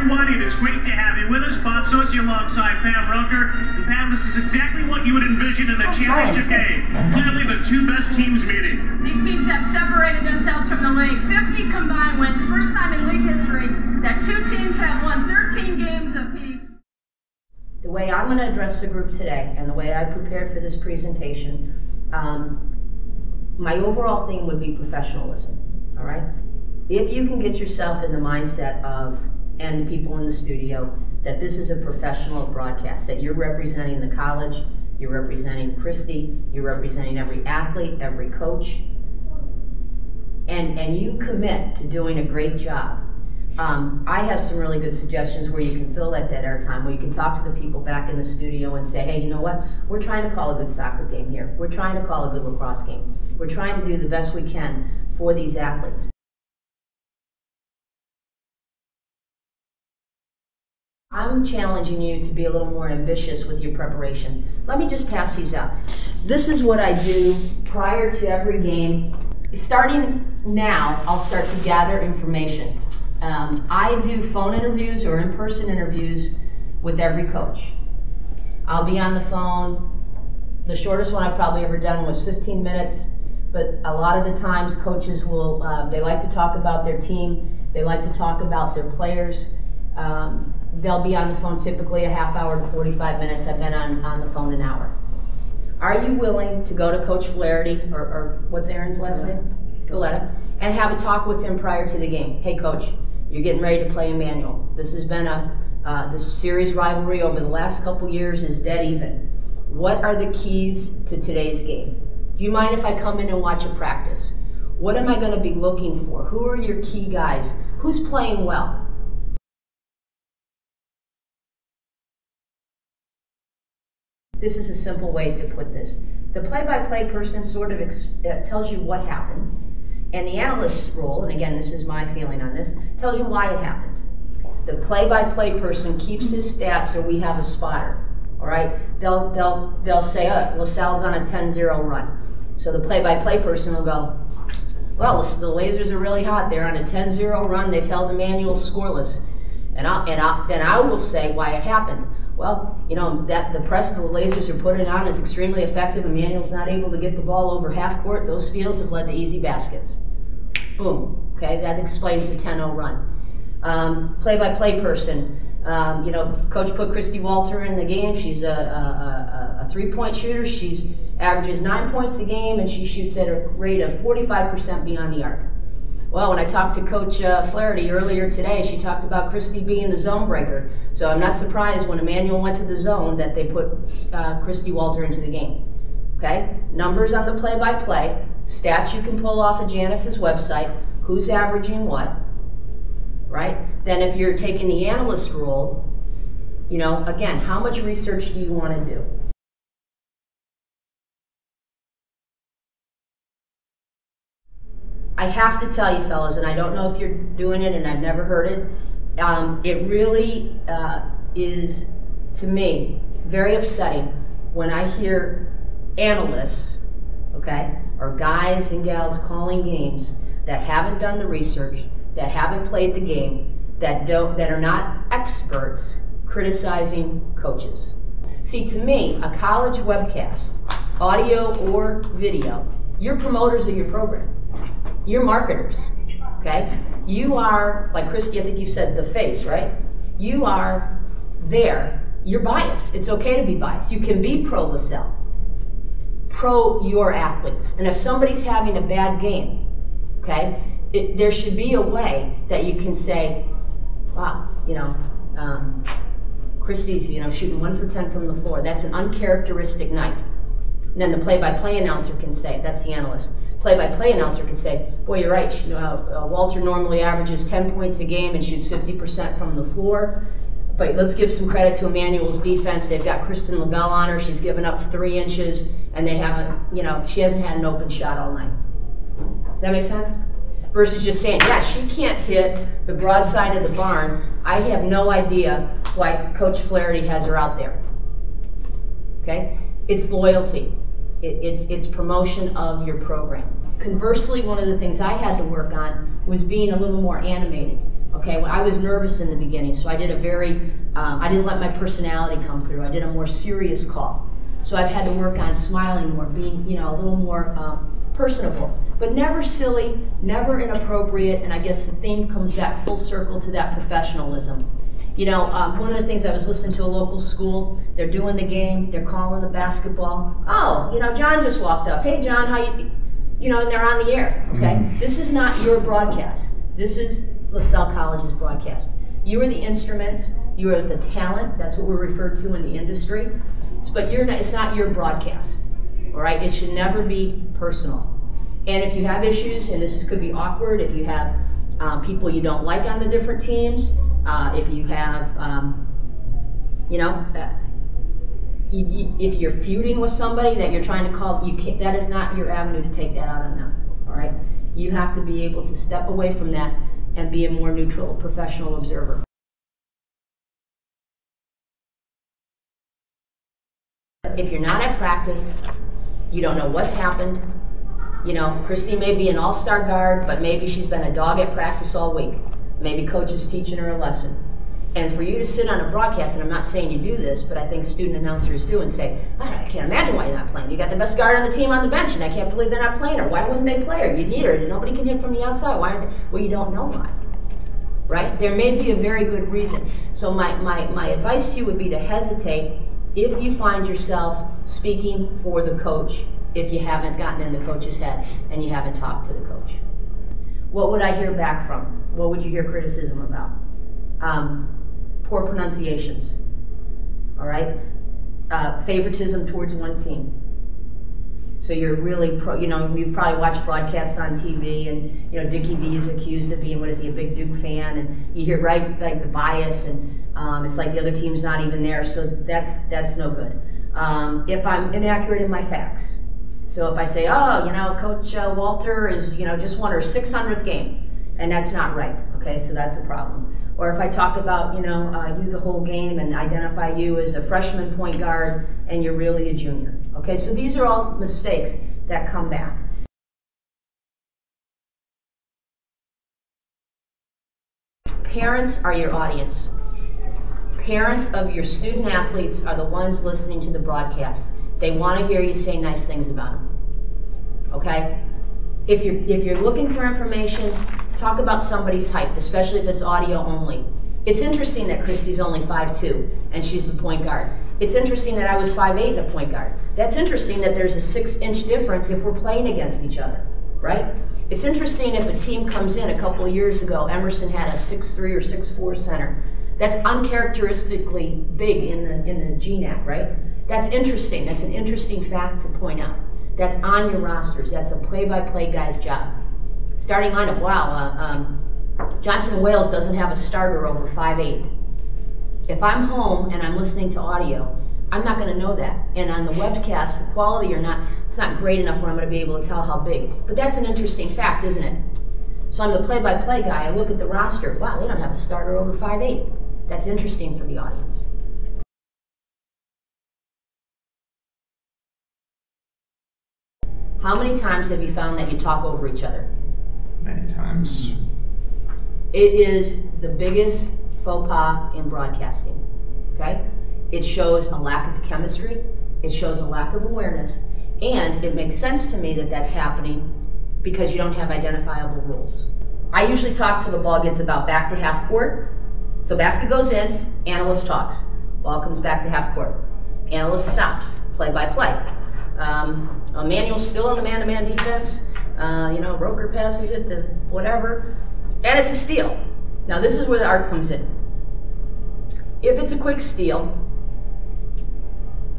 everyone. It is great to have you with us. Bob Sosi alongside Pam Roecker. And Pam, this is exactly what you would envision in the championship game. Clearly the two best teams meeting. These teams have separated themselves from the league. 50 combined wins. First time in league history that two teams have won 13 games apiece. The way I'm going to address the group today and the way I prepared for this presentation, my overall theme would be professionalism, all right? If you can get yourself in the mindset of, and the people in the studio, that this is a professional broadcast, that you're representing the college, you're representing Christy, you're representing every athlete, every coach, and you commit to doing a great job. I have some really good suggestions where you can fill that dead air time, where you can talk to the people back in the studio and say, hey, you know what? We're trying to call a good soccer game here. We're trying to call a good lacrosse game. We're trying to do the best we can for these athletes. I'm challenging you to be a little more ambitious with your preparation. Let me just pass these out. This is what I do prior to every game. Starting now, I'll start to gather information. I do phone interviews or in-person interviews with every coach. I'll be on the phone. The shortest one I've probably ever done was 15 minutes, but a lot of the times coaches will, they like to talk about their team, they like to talk about their players. They'll be on the phone typically a half hour to 45 minutes. I've been on the phone an hour. Are you willing to go to Coach Flaherty, or what's Aaron's last name? Galetta, and have a talk with him prior to the game? Hey coach, you're getting ready to play Emmanuel. This has been this series rivalry over the last couple years is dead even. What are the keys to today's game? Do you mind if I come in and watch a practice? What am I going to be looking for? Who are your key guys? Who's playing well? This is a simple way to put this. The play-by-play person sort of tells you what happens, and the analyst role, and again, this is my feeling on this, tells you why it happened. The play-by-play person keeps his stats, so we have a spotter. All right, they'll say, oh, Lasell's on a 10-0 run. So the play-by-play person will go, well, the Lasers are really hot. They're on a 10-0 run. They've held Emmanuel scoreless, then I will say why it happened. Well, you know, that the press the Lasers are putting on is extremely effective. Emmanuel's not able to get the ball over half court. Those steals have led to easy baskets. Boom. Okay, that explains the 10-0 run. Play-by-play person, you know, coach put Christy Walter in the game. She's a three-point shooter. She's averages 9 points a game, and she shoots at a rate of 45% beyond the arc. Well, when I talked to Coach Flaherty earlier today, she talked about Christy being the zone breaker. So I'm not surprised when Emmanuel went to the zone that they put Christy Walter into the game. Okay? Numbers on the play-by-play, stats you can pull off of Janice's website, who's averaging what, right? Then if you're taking the analyst role, you know, again, how much research do you want to do? I have to tell you, fellas, and I don't know if you're doing it and I've never heard it, it really is, to me, very upsetting when I hear analysts, okay, or guys and gals calling games that haven't done the research, that haven't played the game, that are not experts criticizing coaches. See, to me, a college webcast, audio or video, you're promoters of your program. You're marketers, okay? You are, like Christy, I think you said, the face, right? You are there. You're biased. It's okay to be biased. You can be pro Lasell, pro your athletes. And if somebody's having a bad game, okay, there should be a way that you can say, wow, you know, Christy's, you know, shooting 1 for 10 from the floor. That's an uncharacteristic night. And then the play-by-play announcer can say, that's the analyst. Play-by-play announcer can say, boy, you're right. You know, Walter normally averages 10 points a game and shoots 50% from the floor. But let's give some credit to Emmanuel's defense. They've got Kristen LaBelle on her. She's given up 3 inches, and they haven't, you know, she hasn't had an open shot all night. Does that make sense? Versus just saying, yeah, she can't hit the broadside of the barn. I have no idea why Coach Flaherty has her out there. Okay? It's loyalty. It's promotion of your program. Conversely, one of the things I had to work on was being a little more animated. Okay, well, I was nervous in the beginning, so I did I didn't let my personality come through. I did a more serious call. So I've had to work on smiling more, being, a little more personable, but never silly, never inappropriate, and I guess the theme comes back full circle to that professionalism. One of the things I was listening to a local school, they're doing the game, they're calling the basketball. Oh, John just walked up. Hey, John, how you, and they're on the air, okay? Mm-hmm. This is not your broadcast. This is Lasell College's broadcast. You are the instruments, you are the talent, that's what we're referred to in the industry, but it's not your broadcast, all right? It should never be personal. And if you have issues, and could be awkward, if you have people you don't like on the different teams, if you have, if you're feuding with somebody that you're trying to call, that is not your avenue to take that out on them, all right? You have to be able to step away from that and be a more neutral, professional observer. If you're not at practice, you don't know what's happened. Christy may be an all-star guard, but maybe she's been a dog at practice all week. Maybe coach is teaching her a lesson. And for you to sit on a broadcast, and I'm not saying you do this, but I think student announcers do, and say, I can't imagine why you're not playing. You got the best guard on the team on the bench, and I can't believe they're not playing her. Why wouldn't they play her? You need her. Nobody can hit from the outside. Well, you don't know why, right? There may be a very good reason. So my advice to you would be to hesitate if you find yourself speaking for the coach, if you haven't gotten in the coach's head and you haven't talked to the coach. What would I hear back from? What would you hear criticism about? Poor pronunciations, all right? Favoritism towards one team. So you're really, you've probably watched broadcasts on TV, and Dickie V is accused of being, a big Duke fan, and you hear like the bias, and it's like the other team's not even there. So that's no good. If I'm inaccurate in my facts, so if I say, Coach Walter is just won her 600th game, and that's not right. Okay, so that's a problem. Or if I talk about you the whole game and identify you as a freshman point guard and you're really a junior. Okay, so these are all mistakes that come back. Parents are your audience. Parents of your student athletes are the ones listening to the broadcast. They want to hear you say nice things about them. Okay? If you're looking for information, talk about somebody's height, especially if it's audio only. It's interesting that Christy's only 5'2", and she's the point guard. It's interesting that I was 5'8" and a point guard. That's interesting that there's a 6-inch difference if we're playing against each other, right? It's interesting if a team comes in a couple of years ago, Emerson had a 6'3" or 6'4" center. That's uncharacteristically big in the GNAC, right? That's interesting. That's an interesting fact to point out. That's on your rosters. That's a play-by-play guy's job. Starting lineup, wow, Johnson Wales doesn't have a starter over 5'8". If I'm home and I'm listening to audio, I'm not going to know that. And on the webcast, the quality it's not great enough where I'm going to be able to tell how big. But that's an interesting fact, isn't it? So I'm the play-by-play guy. I look at the roster. Wow, they don't have a starter over 5'8". That's interesting for the audience. How many times have you found that you talk over each other? Many times. It is the biggest faux pas in broadcasting, okay? It shows a lack of chemistry, it shows a lack of awareness, and it makes sense to me that that's happening because you don't have identifiable rules. I usually talk till the ball gets about back to half court. So basket goes in, analyst talks. Ball comes back to half court. Analyst stops, play-by-play. Emmanuel's still on the man-to-man defense. Roecker passes it to whatever, and it's a steal. Now this is where the art comes in. If it's a quick steal,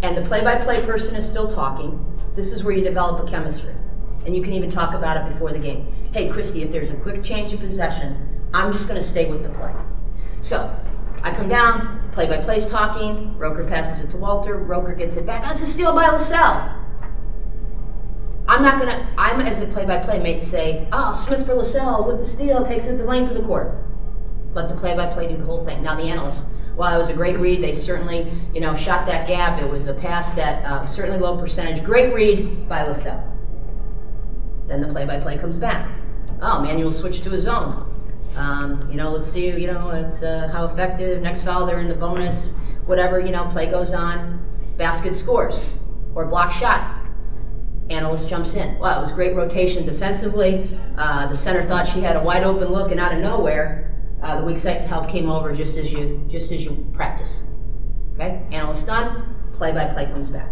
and the play-by-play person is still talking, this is where you develop a chemistry. And you can even talk about it before the game. Hey, Christy, if there's a quick change of possession, I'm just going to stay with the play. So, I come down, play-by-play's talking, Roecker passes it to Walter, Roecker gets it back. That's a steal by Lasell. I'm as a play-by-play mate say, Smith for Lasell with the steal, takes it the length of the court. Let the play-by-play do the whole thing. Now the analyst, well, it was a great read. They certainly, shot that gap. It was a pass that certainly low percentage. Great read by Lasell. Then the play-by-play comes back. Manuel switched to his own. Let's see, it's how effective, next foul, they're in the bonus, whatever, play goes on, basket scores, or block shot. Analyst jumps in. Wow, it was great rotation defensively. The center thought she had a wide open look, and out of nowhere, the weak side help came over just as you practice. Okay, analyst done, play-by-play comes back.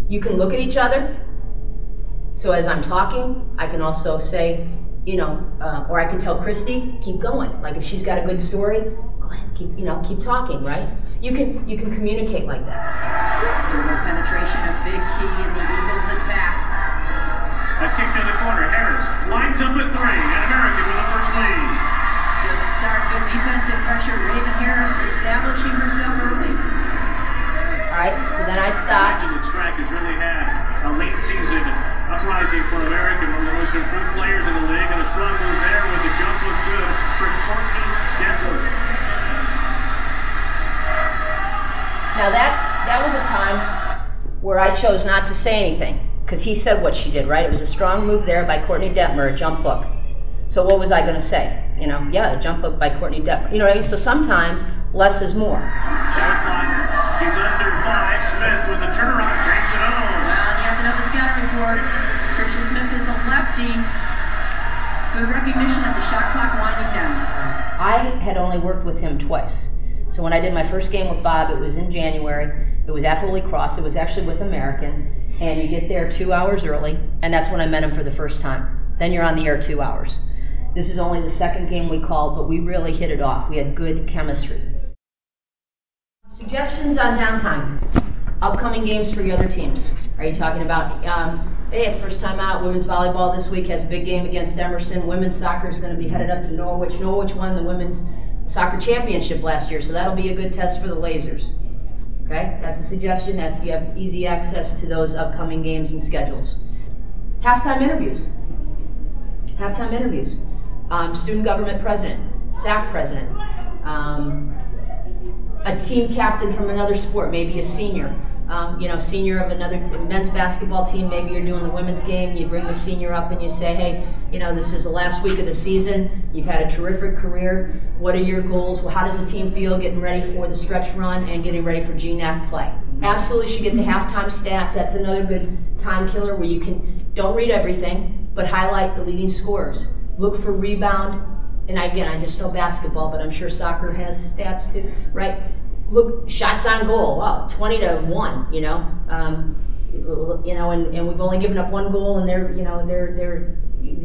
You can look at each other. So as I'm talking, I can also say, or I can tell Christy, keep going. Like if she's got a good story, go ahead, keep talking, right? You can communicate like that. Dribble penetration, a big key in the Eagles' attack. A kick to the corner. Harris lines up at 3, and American with the first lead. Good start, good defensive pressure. Raven Harris establishing herself early. All right, so then I stop. I imagine that Strack has really had a late season uprising for American, one of the most improved players in the league, and a strong move there with the jump look good for Courtney Detler. Now that was a time where I chose not to say anything because he said what she did, right? It was a strong move there by Courtney Detmer, a jump hook. So what was I going to say? A jump hook by Courtney Detmer. You know what I mean? So sometimes less is more. Shot clock. He's under 5. Smith with the turnaround takes it home. Well, you have to know the scouting report. Trisha Smith is a lefty. Good recognition of the shot clock winding down. I had only worked with him twice. So when I did my first game with Bob, it was in January. It was at Holy Cross. It was actually with American. And you get there 2 hours early, and that's when I met him for the first time. Then you're on the air 2 hours. This is only the second game we called, but we really hit it off. We had good chemistry. Suggestions on downtime. Upcoming games for your other teams. Are you talking about, hey, it's first time out, women's volleyball this week has a big game against Emerson. Women's soccer is going to be headed up to Norwich. Norwich won the women's soccer championship last year, so that'll be a good test for the Lasers. Okay, that's a suggestion. You have easy access to those upcoming games and schedules. Halftime interviews. Student government president, SAC president, a team captain from another sport, maybe a senior, senior of another men's basketball team. Maybe you're doing the women's game. You bring the senior up and you say, hey, this is the last week of the season. You've had a terrific career. What are your goals? Well, how does the team feel getting ready for the stretch run and getting ready for GNAC play? Absolutely should get the halftime stats. That's another good time killer where don't read everything, but highlight the leading scorers. Look for rebound. And again, I just know basketball, but I'm sure soccer has stats too, right? Look, shots on goal. Wow, 20-1. And we've only given up 1 goal, and they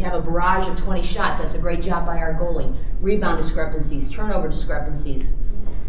have a barrage of 20 shots. That's a great job by our goalie. Rebound discrepancies, turnover discrepancies.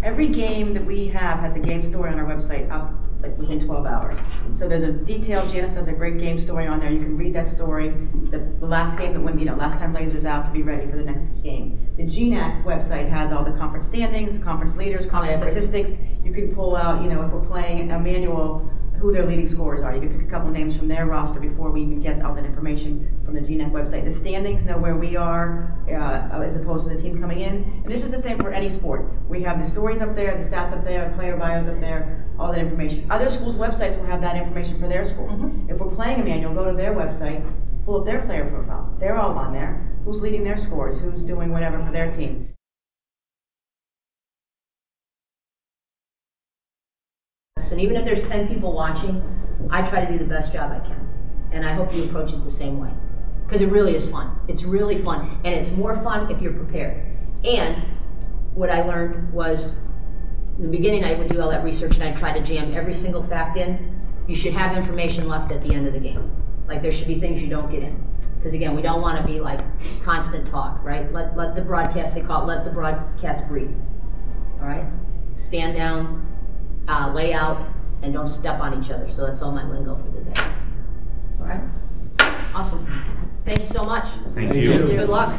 Every game that we have has a game story on our website up within 12 hours. So there's a detailed, Janice has a great game story on there. You can read that story. The last game that went, last time Lasers out to be ready for the next game. The GNAC website has all the conference standings, conference leaders, conference statistics. You can pull out, if we're playing a manual, who their leading scorers are. You can pick a couple names from their roster before we even get all that information from the GNAC website. The standings know where we are as opposed to the team coming in. And this is the same for any sport. We have the stories up there, the stats up there, the player bios up there, all that information. Other schools' websites will have that information for their schools. Mm-hmm. If we're playing a manual, go to their website, pull up their player profiles. They're all on there. Who's leading their scores, who's doing whatever for their team. And even if there's 10 people watching, I try to do the best job I can. And I hope you approach it the same way. Because it really is fun. It's really fun. And it's more fun if you're prepared. And what I learned was, in the beginning I would do all that research and I'd try to jam every single fact in. You should have information left at the end of the game. Like there should be things you don't get in. Because again, we don't want to be like constant talk, right? Let the broadcast, they call it, let the broadcast breathe. All right? Stand down. Lay out, and don't step on each other. So that's all my lingo for the day. All right? Awesome. Thank you so much. Thank you. Good luck.